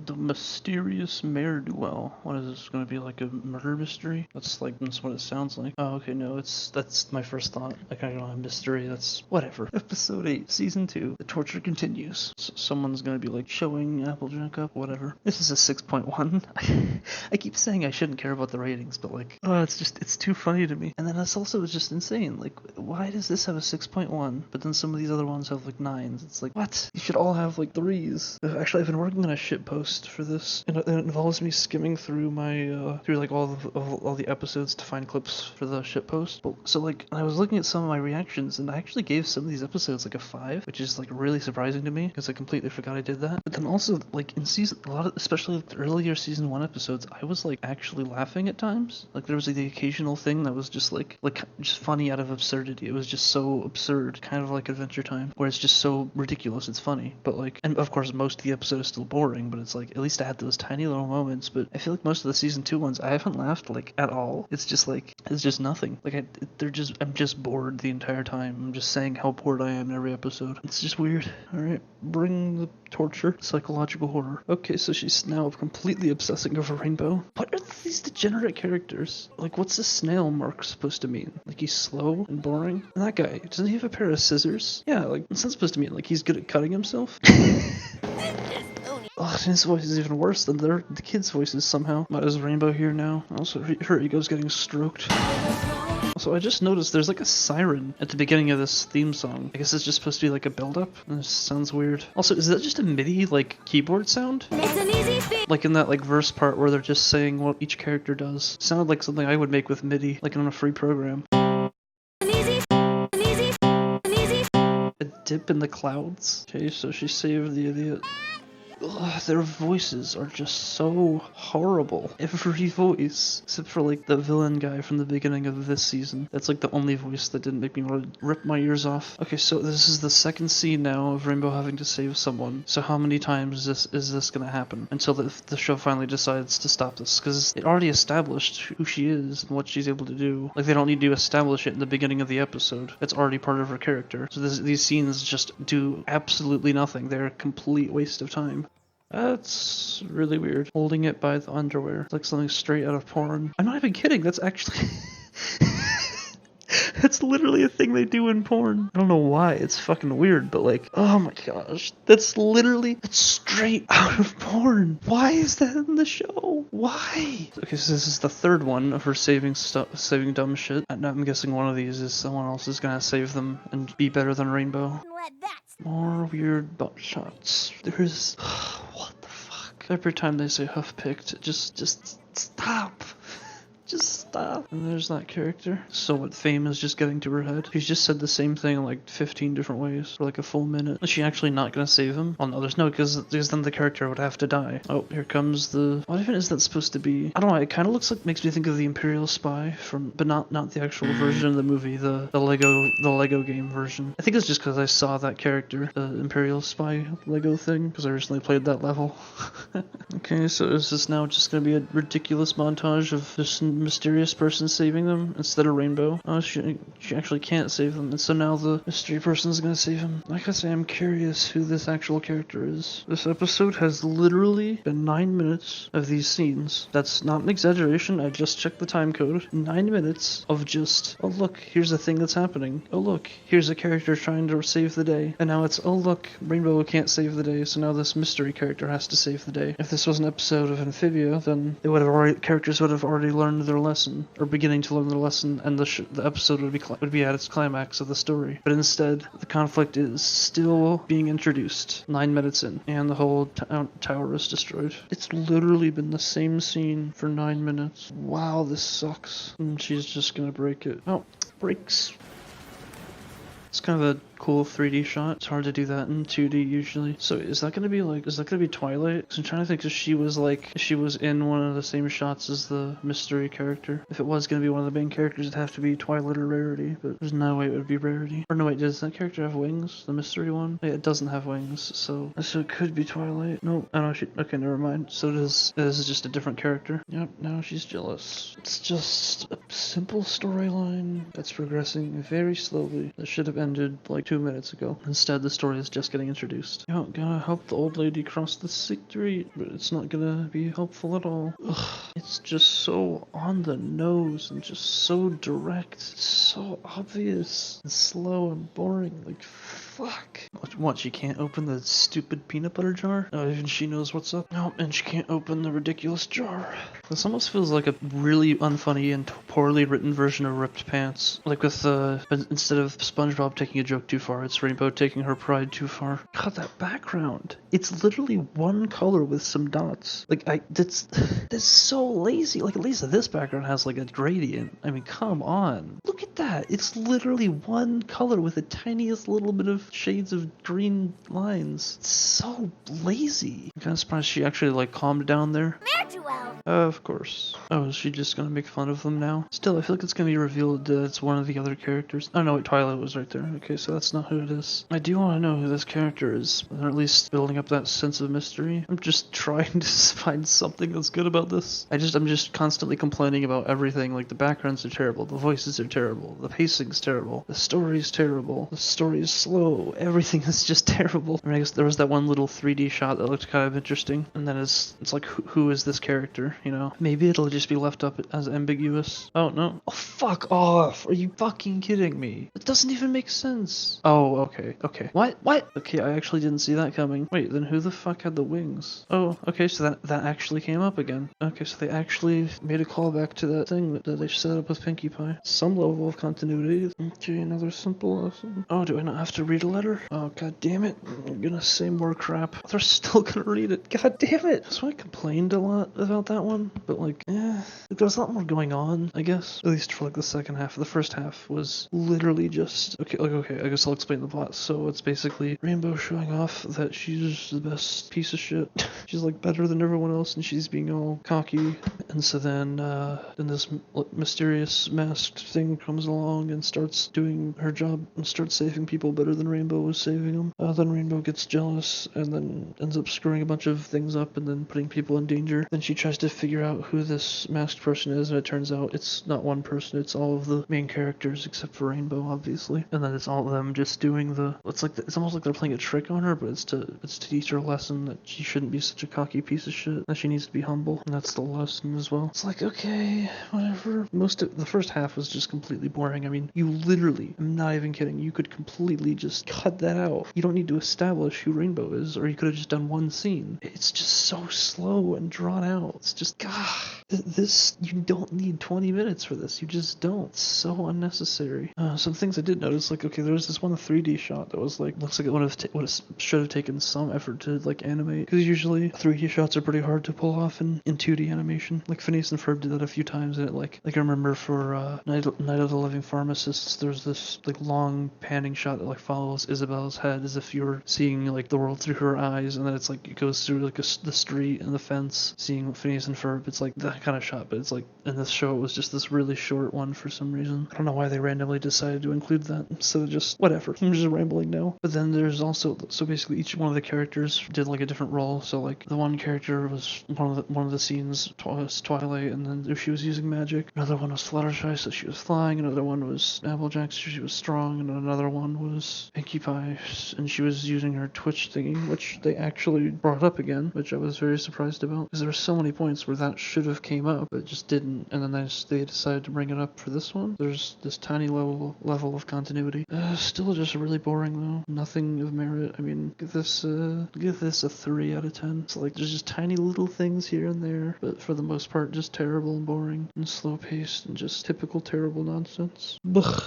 The mysterious Mare duel. What is this going to be, like a murder mystery? That's what it sounds like. Oh, okay, no, that's my first thought. Like, I don't know, mystery, that's whatever. Episode 8, Season 2. The torture continues. So someone's going to be like showing Applejack up, whatever. This is a 6.1. I keep saying I shouldn't care about the ratings, but like, oh, it's too funny to me. And then it's also just insane. Like, why does this have a 6.1, but then some of these other ones have like 9s? It's like, what? You should all have like 3s. Actually, I've been working on a shit post for this, and it involves me skimming through my through like all the episodes to find clips for the shit post. So like, I was looking at some of my reactions, and I actually gave some of these episodes like a 5, which is like really surprising to me because I completely forgot I did that. But then also like in especially the earlier season 1 episodes, I was like actually laughing at times. Like there was like the occasional thing that was just like just funny out of absurdity. It was just so absurd, kind of like Adventure Time, where it's just so ridiculous it's funny. But like, and of course most of the episode is still boring, but it's like at least I had those tiny little moments. But I feel like most of the season 2 ones I haven't laughed like at all. It's just nothing. Like I'm just bored the entire time. I'm just saying how bored I am in every episode. It's just weird. All right, bring the torture, psychological horror. Okay, so she's now completely obsessing over Rainbow. What are these degenerate characters? Like, what's the snail mark supposed to mean? Like he's slow and boring? And that guy, doesn't he have a pair of scissors? Yeah, like what's that supposed to mean? Like he's good at cutting himself? Ugh, his voice is even worse than the kids' voices somehow. Why is Rainbow here now? Also, her ego's getting stroked. So I just noticed there's like a siren at the beginning of this theme song. I guess it's just supposed to be like a build-up. This sounds weird. Also, is that just a MIDI like keyboard sound? Like in that like verse part where they're just saying what each character does. Sounded like something I would make with MIDI, like on a free program. A dip in the clouds. Okay, so she saved the idiot. Ugh, their voices are just so horrible. Every voice, except for like the villain guy from the beginning of this season. That's like the only voice that didn't make me want to rip my ears off. Okay, so this is the second scene now of Rainbow having to save someone. So how many times is this gonna happen until the show finally decides to stop this? Because it already established who she is and what she's able to do. Like they don't need to establish it in the beginning of the episode. It's already part of her character. So these scenes just do absolutely nothing. They're a complete waste of time. That's really weird. Holding it by the underwear. It's like something straight out of porn. I'm not even kidding. That's actually... That's literally a thing they do in porn. I don't know why. It's fucking weird, but like, oh my gosh. That's straight out of porn. Why is that in the show? Why? Okay, so this is the third one of her saving dumb shit. And I'm guessing one of these is someone else is gonna save them and be better than Rainbow. More weird butt shots. There's... what the fuck? Every time they say huff picked, just stop. Just stop. And there's that character. So what, fame is just getting to her head? She's just said the same thing like 15 different ways for like a full minute. Is she actually not gonna save him? Oh no, there's no, because then the character would have to die. Oh, here comes the... What even is that supposed to be? I don't know, it kind of looks like, makes me think of the Imperial Spy from, but not the actual version of the movie, the Lego game version. I think it's just because I saw that character, the Imperial Spy Lego thing, because I recently played that level. Okay, so is this now just gonna be a ridiculous montage of this mysterious person saving them instead of Rainbow? Oh, she actually can't save them, and so now the mystery person is gonna save him. Like I say, I'm curious who this actual character is. This episode has literally been 9 minutes of these scenes. That's not an exaggeration, I just checked the time code. 9 minutes of just, oh look, here's a thing that's happening. Oh look, here's a character trying to save the day. And now it's, oh look, Rainbow can't save the day, so now this mystery character has to save the day. If this was an episode of Amphibia, then characters would have already learned their lesson, or beginning to learn their lesson, and the episode would be at its climax of the story. But instead, the conflict is still being introduced 9 minutes in, and the whole tower is destroyed. It's literally been the same scene for 9 minutes. Wow, this sucks. And she's just gonna break it. Oh, breaks. It's kind of a cool 3D shot. It's hard to do that in 2D usually. So is that gonna be Twilight? Because I'm trying to think if she was in one of the same shots as the mystery character. If it was gonna be one of the main characters, it'd have to be Twilight or Rarity, but there's no way it would be Rarity. Or no, wait, does that character have wings? The mystery one? Yeah, it doesn't have wings, so it could be Twilight. No, I know okay, never mind. So this is just a different character. Yep, now she's jealous. It's just a simple storyline that's progressing very slowly. That should have ended like 2 minutes ago. Instead, the story is just getting introduced. You're gonna help the old lady cross the street, but it's not gonna be helpful at all. Ugh, it's just so on the nose and just so direct, so obvious and slow and boring. Like, fuck. What, she can't open the stupid peanut butter jar? No, even she knows what's up. No, and she can't open the ridiculous jar. This almost feels like a really unfunny and poorly written version of Ripped Pants. Like with instead of SpongeBob taking a joke too far, it's Rainbow taking her pride too far. God, that background. It's literally one color with some dots. Like, that's so lazy. Like, at least this background has like a gradient. I mean, come on. Look at that. It's literally one color with the tiniest little bit of shades of green lines. It's so lazy. I'm kind of surprised she actually like calmed down there. Of course. Oh, is she just gonna make fun of them now? Still, I feel like it's gonna be revealed that it's one of the other characters. Oh no, wait, Twilight was right there. Okay, so that's not who it is. I do want to know who this character is, or at least building up that sense of mystery. I'm just trying to find something that's good about this. I'm just constantly complaining about everything. Like, the backgrounds are terrible, the voices are terrible, the pacing's terrible, the story's terrible, the story is slow, everything is just terrible. I mean, I guess there was that one little 3D shot that looked kind of interesting, and then it's like, who is this character? You know, maybe it'll just be left up as ambiguous. Oh no. Oh, fuck off. Are you fucking kidding me? It doesn't even make sense. Oh, okay. What? Okay, I actually didn't see that coming. Wait, then who the fuck had the wings? Oh, okay, so that actually came up again. Okay, so they actually made a callback to that thing that they set up with Pinkie Pie. Some level of continuity. Okay, another simple lesson. Oh, do I not have to read a letter? Oh, god damn it. I'm gonna say more crap. They're still gonna read it. God damn it. So I complained a lot about that one, but like, there's a lot more going on, I guess. At least for like the second half. The first half was literally just okay, I guess I'll explain the plot. So it's basically Rainbow showing off that she's the best piece of shit. She's like better than everyone else, and she's being all cocky. And so then this mysterious masked thing comes along and starts doing her job and starts saving people better than Rainbow was saving them. Then Rainbow gets jealous and then ends up screwing a bunch of things up and then putting people in danger. Then she tries to figure out who this masked person is, and it turns out it's not one person, it's all of the main characters except for Rainbow, obviously. And then it's all of them just doing it's almost like they're playing a trick on her, but it's to teach her a lesson that she shouldn't be such a cocky piece of shit, that she needs to be humble, and that's the lesson as well. It's like, okay, whatever. Most of the first half was just completely boring. I mean, you literally, I'm not even kidding, you could completely just cut that out. You don't need to establish who Rainbow is, or you could have just done one scene. It's just so slow and drawn out. It's just, you don't need 20 minutes for this. You just don't. It's so unnecessary. Some things I did notice, like, okay, there was this one 3D shot that was like, looks like it should have taken some effort to like animate, because usually 3D shots are pretty hard to pull off in 2D animation. Like Phineas and Ferb did that a few times, and it like I remember for Night of the Living Pharmacists, there's this like long panning shot that like follows Isabel's head as if you're seeing like the world through her eyes, and then it's like it goes through like the street and the fence, seeing Phineas and Ferb. It's like that kind of shot, but it's like in this show it was just this really short one for some reason. I don't know why they randomly decided to include that. So just whatever. I'm just rambling now. But then there's also, so basically each one of the characters did like a different role. So like the one character was one of the scenes was Twilight, and then she was using magic. Another one was Fluttershy, so she was flying. Another one was Applejack, so she was strong. And another one was Pinkie Pie, and she was using her Twitch thingy, which they actually brought up again, which I was very surprised about, because there were so many points where that should have came up, but it just didn't. And then they decided to bring it up for this one. There's this tiny level of continuity. Still just really boring though. Nothing of merit. I mean, give this a 3 out of 10. It's like there's just tiny little things here and there, but for the most part, just terrible and boring and slow paced and just typical terrible nonsense. Ugh.